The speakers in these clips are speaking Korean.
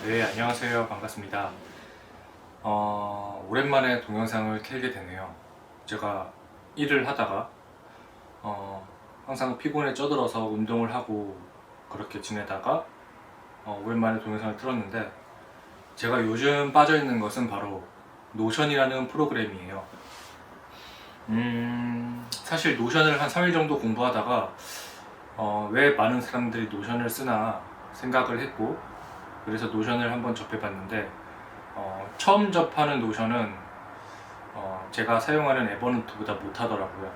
네, 안녕하세요. 반갑습니다. 오랜만에 동영상을 켜게 되네요. 제가 일을 하다가 항상 피곤에 쪄들어서 운동을 하고 그렇게 지내다가 오랜만에 동영상을 틀었는데, 제가 요즘 빠져있는 것은 바로 노션이라는 프로그램이에요. 사실 노션을 한 3일 정도 공부하다가 왜 많은 사람들이 노션을 쓰나 생각을 했고, 그래서 노션을 한번 접해봤는데, 처음 접하는 노션은 제가 사용하는 에버노트보다 못하더라고요.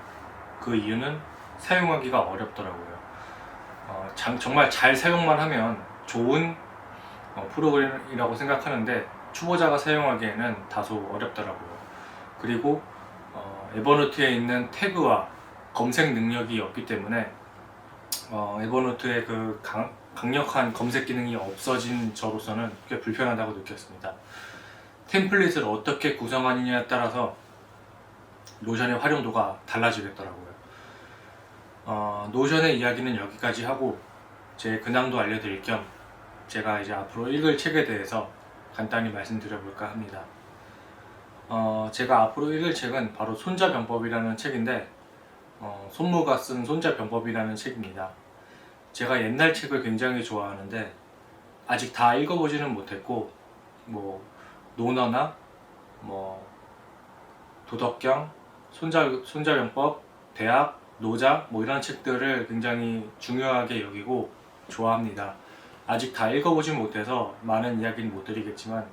그 이유는 사용하기가 어렵더라고요. 정말 잘 사용만 하면 좋은 프로그램이라고 생각하는데, 초보자가 사용하기에는 다소 어렵더라고요. 그리고 에버노트에 있는 태그와 검색 능력이 없기 때문에 에버노트의 그 강력한 검색 기능이 없어진 저로서는 꽤 불편하다고 느꼈습니다. 템플릿을 어떻게 구성하느냐에 따라서 노션의 활용도가 달라지겠더라고요. 노션의 이야기는 여기까지 하고, 제 근황도 알려드릴 겸 제가 이제 앞으로 읽을 책에 대해서 간단히 말씀드려볼까 합니다. 제가 앞으로 읽을 책은 바로 손자병법이라는 책인데, 손무가 쓴 손자병법이라는 책입니다. 제가 옛날 책을 굉장히 좋아하는데 아직 다 읽어보지는 못했고, 뭐 논어나 뭐 도덕경, 손자병법, 대학, 노자 뭐 이런 책들을 굉장히 중요하게 여기고 좋아합니다. 아직 다 읽어보진 못해서 많은 이야기는 못 드리겠지만,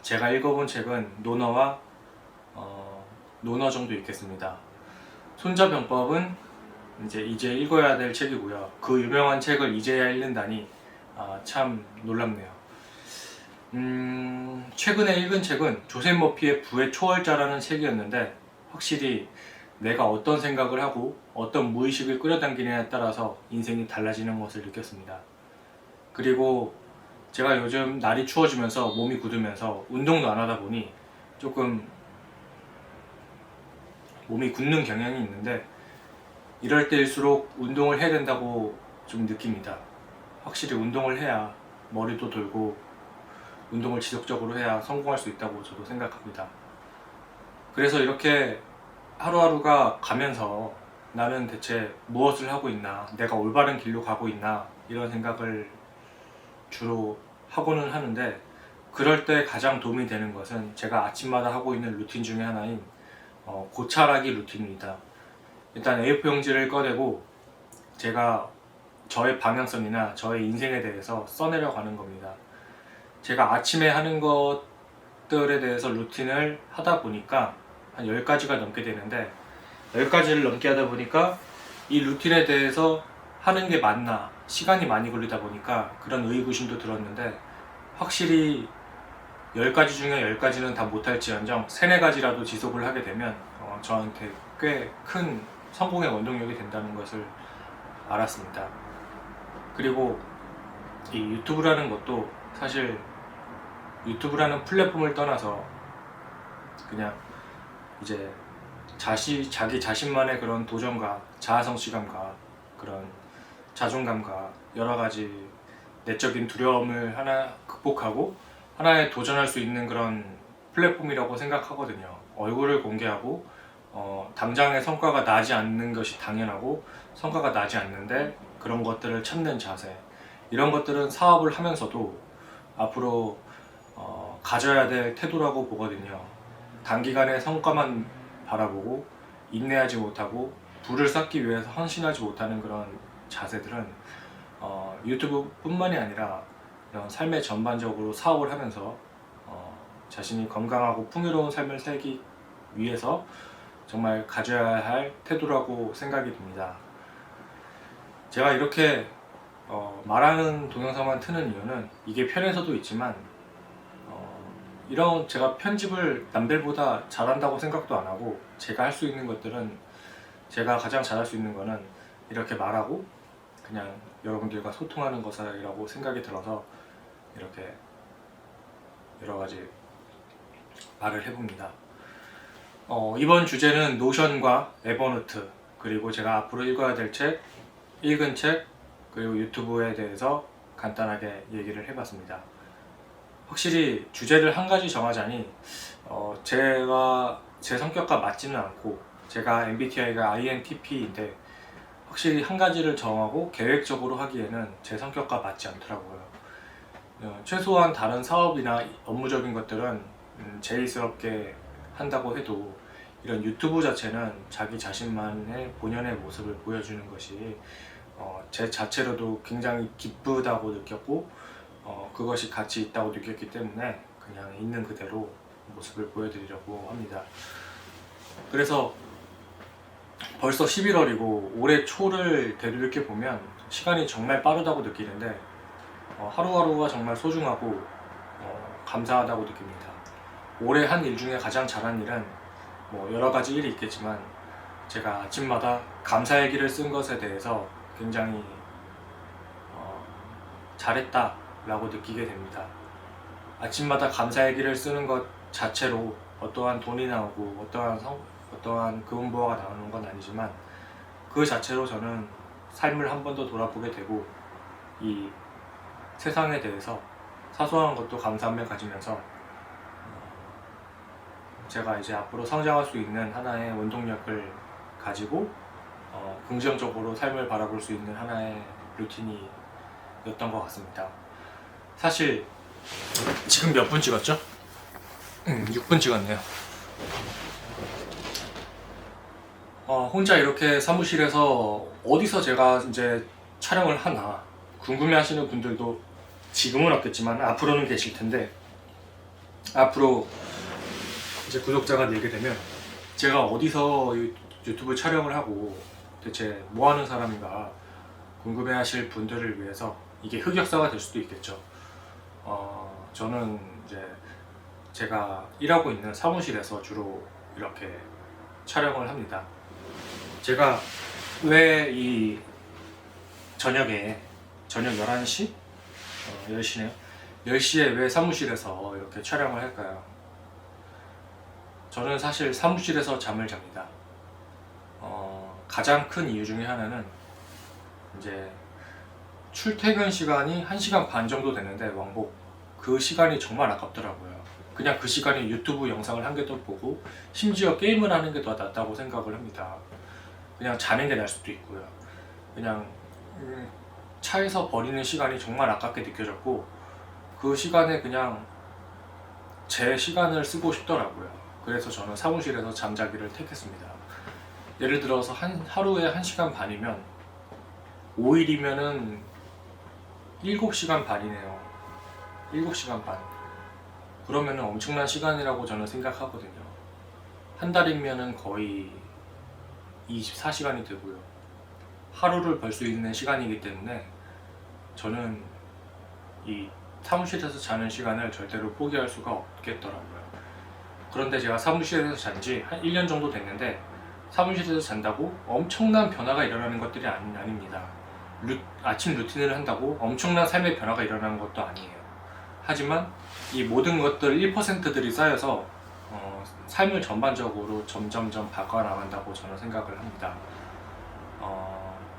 제가 읽어본 책은 논어와 논어 정도 있겠습니다. 손자병법은 이제 읽어야 될 책이고요. 그 유명한 책을 이제야 읽는다니 참 놀랍네요. 최근에 읽은 책은 조셉 머피의 부의 초월자라는 책이었는데, 확실히 내가 어떤 생각을 하고 어떤 무의식을 끌어당기느냐에 따라서 인생이 달라지는 것을 느꼈습니다. 그리고 제가 요즘 날이 추워지면서 몸이 굳으면서 운동도 안 하다 보니 조금 몸이 굳는 경향이 있는데, 이럴 때일수록 운동을 해야 된다고 좀 느낍니다. 확실히 운동을 해야 머리도 돌고, 운동을 지속적으로 해야 성공할 수 있다고 저도 생각합니다. 그래서 이렇게 하루하루가 가면서 나는 대체 무엇을 하고 있나, 내가 올바른 길로 가고 있나, 이런 생각을 주로 하고는 하는데, 그럴 때 가장 도움이 되는 것은 제가 아침마다 하고 있는 루틴 중에 하나인 고찰하기 루틴입니다. 일단 A4 용지를 꺼내고 제가 저의 방향성이나 저의 인생에 대해서 써내려 가는 겁니다. 제가 아침에 하는 것들에 대해서 루틴을 하다 보니까 한 10가지가 넘게 되는데, 10가지를 넘게 하다 보니까 이 루틴에 대해서 하는 게 맞나, 시간이 많이 걸리다 보니까 그런 의구심도 들었는데, 확실히 10가지 중에 10가지는 다 못할지언정 3, 4가지라도 지속을 하게 되면 저한테 꽤 큰 성공의 원동력이 된다는 것을 알았습니다. 그리고 이 유튜브라는 것도 사실, 유튜브라는 플랫폼을 떠나서 그냥 이제 자기 자신만의 그런 도전과 자아성취감과 그런 자존감과 여러 가지 내적인 두려움을 하나 극복하고 하나에 도전할 수 있는 그런 플랫폼이라고 생각하거든요. 얼굴을 공개하고 당장의 성과가 나지 않는 것이 당연하고, 성과가 나지 않는데 그런 것들을 참는 자세, 이런 것들은 사업을 하면서도 앞으로 가져야 될 태도라고 보거든요. 단기간에 성과만 바라보고 인내하지 못하고 부를 쌓기 위해서 헌신하지 못하는 그런 자세들은 유튜브뿐만이 아니라 이런 삶의 전반적으로 사업을 하면서 자신이 건강하고 풍요로운 삶을 살기 위해서 정말 가져야 할 태도라고 생각이 듭니다. 제가 이렇게 말하는 동영상만 트는 이유는 이게 편해서도 있지만, 이런 제가 편집을 남들보다 잘한다고 생각도 안 하고, 제가 할 수 있는 것들은, 제가 가장 잘할 수 있는 거는 이렇게 말하고 그냥 여러분들과 소통하는 것이라고 생각이 들어서 이렇게 여러 가지 말을 해봅니다. 이번 주제는 노션과 에버노트, 그리고 제가 앞으로 읽어야 될 책, 읽은 책, 그리고 유튜브에 대해서 간단하게 얘기를 해봤습니다. 확실히 주제를 한 가지 정하자니 제가 제 성격과 맞지는 않고, 제가 MBTI가 INTP인데 확실히 한 가지를 정하고 계획적으로 하기에는 제 성격과 맞지 않더라고요. 최소한 다른 사업이나 업무적인 것들은 제의스럽게 한다고 해도 이런 유튜브 자체는 자기 자신만의 본연의 모습을 보여주는 것이 제 자체로도 굉장히 기쁘다고 느꼈고, 그것이 가치 있다고 느꼈기 때문에 그냥 있는 그대로 모습을 보여드리려고 합니다. 그래서 벌써 11월이고 올해 초를 되돌이켜 보면 시간이 정말 빠르다고 느끼는데 하루하루가 정말 소중하고 감사하다고 느낍니다. 올해 한 일 중에 가장 잘한 일은 뭐 여러 가지 일이 있겠지만, 제가 아침마다 감사일기를 쓴 것에 대해서 굉장히 잘했다 라고 느끼게 됩니다. 아침마다 감사일기를 쓰는 것 자체로 어떠한 돈이 나오고 어떠한 금은보화가 나오는 건 아니지만, 그 자체로 저는 삶을 한 번 더 돌아보게 되고, 이 세상에 대해서 사소한 것도 감사함을 가지면서 제가 이제 앞으로 성장할 수 있는 하나의 원동력을 가지고 긍정적으로 삶을 바라볼 수 있는 하나의 루틴이었던 것 같습니다. 사실 지금 몇 분 찍었죠? 6분 찍었네요. 혼자 이렇게 사무실에서 어디서 제가 이제 촬영을 하나 궁금해 하시는 분들도 지금은 없겠지만 앞으로는 계실 텐데, 앞으로 이제 구독자가 늘게 되면 제가 어디서 유튜브 촬영을 하고 대체 뭐 하는 사람인가 궁금해 하실 분들을 위해서 이게 흑역사가 될 수도 있겠죠. 저는 이제 제가 일하고 있는 사무실에서 주로 이렇게 촬영을 합니다. 제가 왜 이 저녁 11시? 10시네요. 10시에 왜 사무실에서 이렇게 촬영을 할까요? 저는 사실 사무실에서 잠을 잡니다. 가장 큰 이유 중에 하나는 이제 출퇴근 시간이 1시간 반 정도 되는데 왕복, 그 시간이 정말 아깝더라고요. 그냥 그 시간에 유튜브 영상을 한 개 더 보고 심지어 게임을 하는 게 더 낫다고 생각을 합니다. 그냥 자는 게 나을 수도 있고요. 그냥 차에서 버리는 시간이 정말 아깝게 느껴졌고, 그 시간에 그냥 제 시간을 쓰고 싶더라고요. 그래서 저는 사무실에서 잠자기를 택했습니다. 예를 들어서 하루에 1시간 반이면 5일이면은 7시간 반이네요. 7시간 반. 그러면은 엄청난 시간이라고 저는 생각하거든요. 한 달이면은 거의 24시간이 되고요. 하루를 벌 수 있는 시간이기 때문에 저는 이 사무실에서 자는 시간을 절대로 포기할 수가 없겠더라고요. 그런데 제가 사무실에서 잔지 한 1년 정도 됐는데, 사무실에서 잔다고 엄청난 변화가 일어나는 것들이 아닙니다. 아침 루틴을 한다고 엄청난 삶의 변화가 일어나는 것도 아니에요. 하지만 이 모든 것들 1%들이 쌓여서 삶을 전반적으로 점점점 바꿔나간다고 저는 생각을 합니다.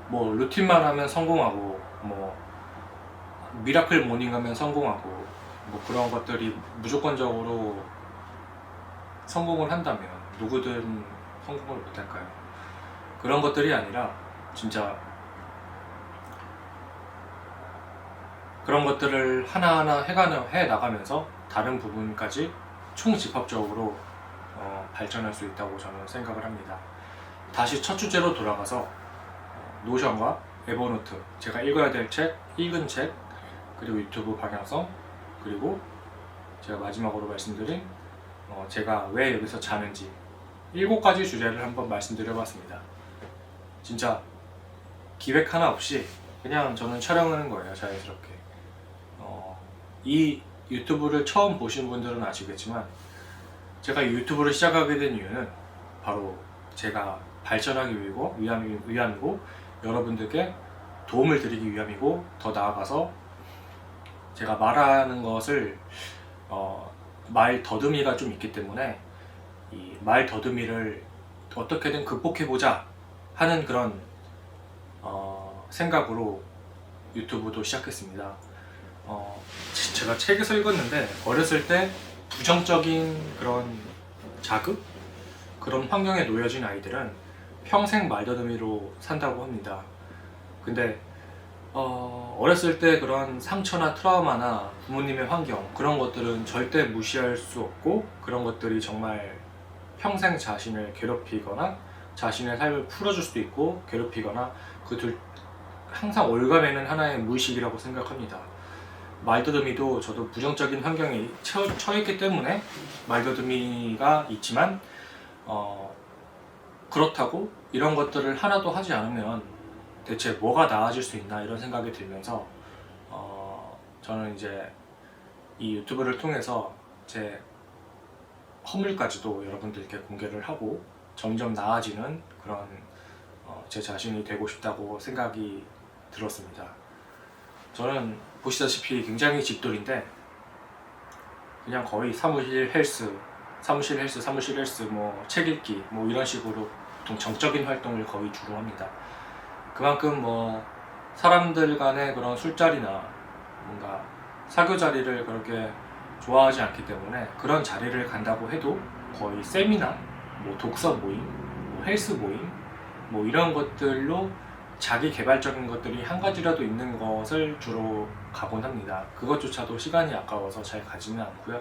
뭐 루틴만 하면 성공하고, 뭐 미라클 모닝 하면 성공하고, 뭐 그런 것들이 무조건적으로 성공을 한다면 누구든 성공을 못할까요? 그런 것들이 아니라 진짜 그런 것들을 하나하나 해나가면서 다른 부분까지 총집합적으로 발전할 수 있다고 저는 생각을 합니다. 다시 첫 주제로 돌아가서 노션과 에버노트, 제가 읽어야 될 책, 읽은 책, 그리고 유튜브 방향성, 그리고 제가 마지막으로 말씀드린 제가 왜 여기서 자는지 7가지 주제를 한번 말씀드려봤습니다. 진짜 기획 하나 없이 그냥 저는 촬영하는 거예요, 자연스럽게. 이 유튜브를 처음 보신 분들은 아시겠지만, 제가 유튜브를 시작하게 된 이유는 바로 제가 발전하기 위함이고 여러분들께 도움을 드리기 위함이고, 더 나아가서 제가 말하는 것을 말 더듬이가 좀 있기 때문에 이 말 더듬이를 어떻게든 극복해보자 하는 그런 생각으로 유튜브도 시작했습니다. 제가 책에서 읽었는데 어렸을 때 부정적인 그런 자극? 그런 환경에 놓여진 아이들은 평생 말더듬이로 산다고 합니다. 근데 어렸을 때 그런 상처나 트라우마나 부모님의 환경 그런 것들은 절대 무시할 수 없고 그런 것들이 정말 평생 자신을 괴롭히거나 자신의 삶을 풀어줄 수도 있고 괴롭히거나 그 둘 항상 올가매는 하나의 무의식이라고 생각합니다. 말더듬이도 저도 부정적인 환경에 처했기 때문에 말더듬이가 있지만 그렇다고 이런 것들을 하나도 하지 않으면 대체 뭐가 나아질 수 있나 이런 생각이 들면서 저는 이제 이 유튜브를 통해서 제 허물까지도 여러분들께 공개를 하고 점점 나아지는 그런 제 자신이 되고 싶다고 생각이 들었습니다. 저는 보시다시피 굉장히 집돌인데 그냥 거의 사무실 헬스, 뭐 책 읽기 뭐 이런 식으로 보통 정적인 활동을 거의 주로 합니다. 그만큼 뭐 사람들 간의 그런 술자리나 뭔가 사교 자리를 그렇게 좋아하지 않기 때문에 그런 자리를 간다고 해도 거의 세미나, 뭐 독서 모임, 뭐 헬스 모임 뭐 이런 것들로 자기 개발적인 것들이 한 가지라도 있는 것을 주로 가곤 합니다. 그것조차도 시간이 아까워서 잘 가지는 않고요.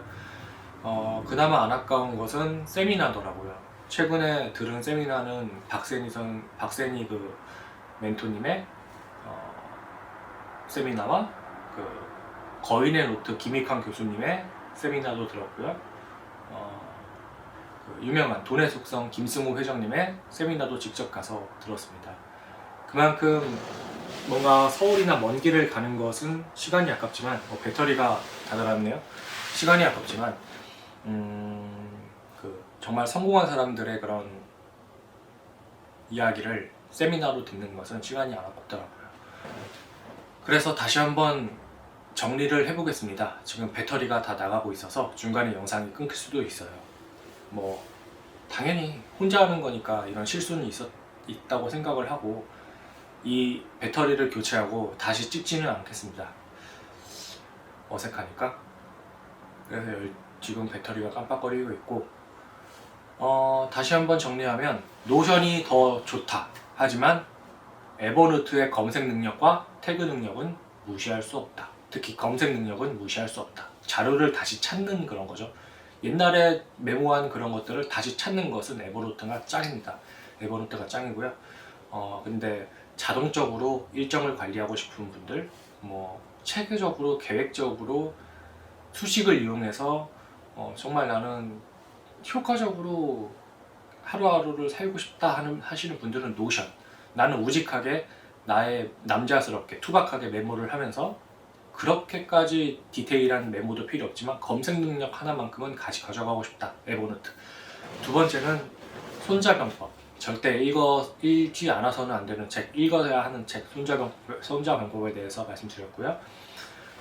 그나마 안 아까운 것은 세미나더라고요. 최근에 들은 세미나는 박세니 그 멘토님의 세미나와 그 거인의 노트 김익환 교수님의 세미나도 들었고요. 그 유명한 돈의 속성 김승우 회장님의 세미나도 직접 가서 들었습니다. 그만큼 뭔가 서울이나 먼 길을 가는 것은 시간이 아깝지만 배터리가 다 닳았네요. 시간이 아깝지만 그 정말 성공한 사람들의 그런 이야기를 세미나로 듣는 것은 시간이 안 아깝더라고요. 그래서 다시 한번 정리를 해보겠습니다. 지금 배터리가 다 나가고 있어서 중간에 영상이 끊길 수도 있어요. 뭐 당연히 혼자 하는 거니까 이런 실수는 있다고 생각을 하고 이 배터리를 교체하고 다시 찍지는 않겠습니다. 어색하니까. 그래서 지금 배터리가 깜빡거리고 있고 다시 한번 정리하면 노션이 더 좋다. 하지만 에버노트의 검색 능력과 태그 능력은 무시할 수 없다. 특히 검색 능력은 무시할 수 없다. 자료를 다시 찾는 그런 거죠. 옛날에 메모한 그런 것들을 다시 찾는 것은 에버노트가 짱입니다. 에버노트가 짱이고요. 근데 자동적으로 일정을 관리하고 싶은 분들, 뭐 체계적으로 계획적으로 수식을 이용해서 정말 나는 효과적으로 하루하루를 살고 싶다 하시는 분들은 노션. 나는 우직하게 나의 남자스럽게 투박하게 메모를 하면서 그렇게까지 디테일한 메모도 필요 없지만 검색 능력 하나만큼은 같이 가져가고 싶다. 에버노트. 두 번째는 손자병법. 절대 읽지 않아서는 안 되는 책, 읽어야 하는 책, 손자병법에 대해서 말씀드렸고요.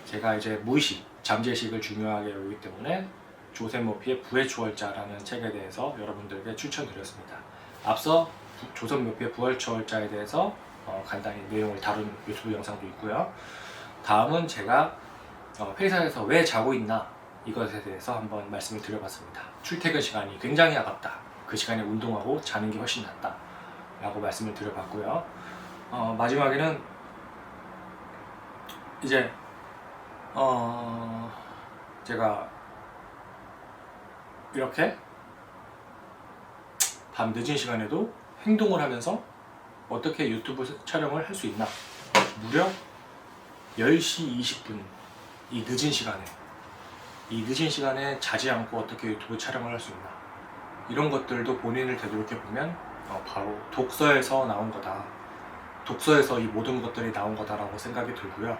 제가 이제 무의식, 잠재의식을 중요하게 여기기 때문에 조셉 머피의 부의 초월자라는 책에 대해서 여러분들에게 추천드렸습니다. 앞서 조셉 머피의 부의 초월자에 대해서 간단히 내용을 다룬 유튜브 영상도 있고요. 다음은 제가 회사에서 왜 자고 있나 이것에 대해서 한번 말씀을 드려봤습니다. 출퇴근 시간이 굉장히 아깝다. 그 시간에 운동하고 자는 게 훨씬 낫다 라고 말씀을 드려봤고요. 마지막에는 이제 제가 이렇게 밤 늦은 시간에도 행동을 하면서 어떻게 유튜브 촬영을 할 수 있나. 무려 10시 20분 이 늦은 시간에 자지 않고 어떻게 유튜브 촬영을 할 수 있나. 이런 것들도 본인을 되돌이켜보면 바로 독서에서 나온 거다. 독서에서 이 모든 것들이 나온 거다라고 생각이 들고요.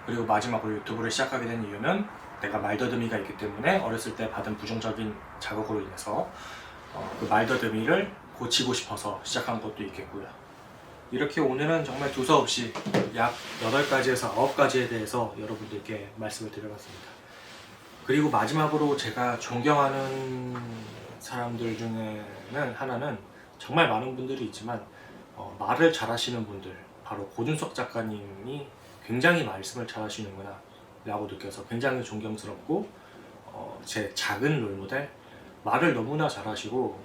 그리고 마지막으로 유튜브를 시작하게 된 이유는 내가 말더듬이가 있기 때문에 어렸을 때 받은 부정적인 자극으로 인해서 그 말더듬이를 고치고 싶어서 시작한 것도 있겠고요. 이렇게 오늘은 정말 두서없이 약 8가지에서 9가지에 대해서 여러분들께 말씀을 드려봤습니다. 그리고 마지막으로 제가 존경하는 사람들 중에는 하나는 정말 많은 분들이 있지만 말을 잘하시는 분들, 바로 고준석 작가님이 굉장히 말씀을 잘하시는구나 라고 느껴서 굉장히 존경스럽고 제 작은 롤모델, 말을 너무나 잘하시고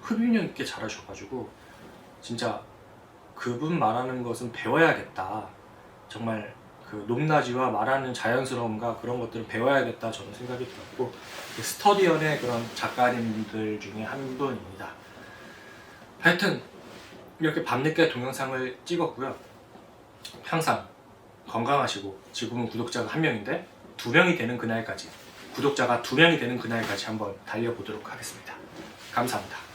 흡입력 있게 잘하셔가지고 진짜 그분 말하는 것은 배워야겠다. 정말 그 높낮이와 말하는 자연스러움과 그런 것들을 배워야겠다 저는 생각이 들었고, 스터디언의 그런 작가님들 중에 한 분입니다. 하여튼 이렇게 밤늦게 동영상을 찍었고요. 항상 건강하시고, 지금은 구독자가 1명인데 2명이 되는 그날까지, 구독자가 2명이 되는 그날까지 한번 달려보도록 하겠습니다. 감사합니다.